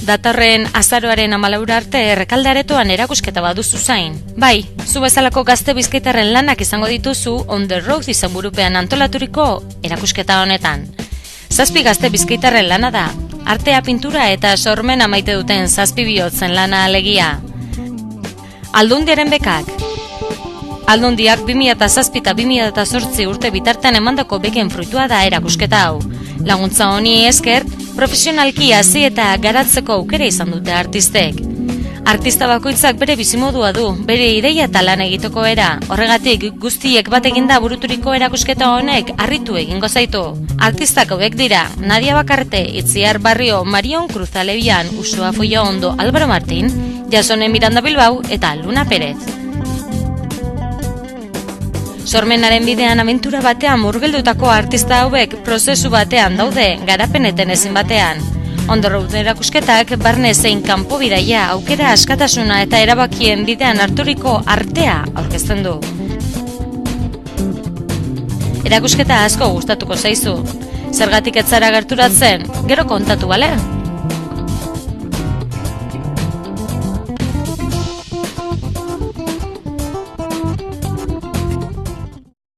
Datorren azaroaren 14 arte Errekalde Aretoan erakusketa baduzu zain. Bai, zu bezalako gazte bizkaitarren lanak izango dituzu On the Road izenburupean antolaturiko erakusketa honetan. 7 gazte bizkaitarren lana da, artea, pintura eta sormena maite duten 7 bihotzen lana alegia. Aldundiaren bekak. Aldundiak 2007 eta 2008 urte bitartean emandako beken fruitua da erakusketa hau. Laguntza honi esker, profesionalki hasi eta garatzeko aukera izan dute artistek. Artista bakoitzak bere bizimodua du, bere ideia eta lan egiteko era. Horregatik, guztiek bat eginda buruturiko erakusketa honek harritu egingo zaitu. Artistak hauek dira, Nadia Bakarte, Itziar Barrio, Marion Cruz Alebian, Usua Follaondo, Álvaro Martín, Jasone Miranda Bilbao eta Luna Pérez. Sormenaren bidean abentura batean murgeldutako artista hauek prozesu batean daude, garapeneten ezin batean. On the Road erakusketak barne zein kanpo bidaia, aukera, askatasuna eta erabakien bidean harturiko artea aurkezten du. Erakusketa asko gustatuko zaizu. Zergatik ez zara gerturatzen, gero kontatu, bale?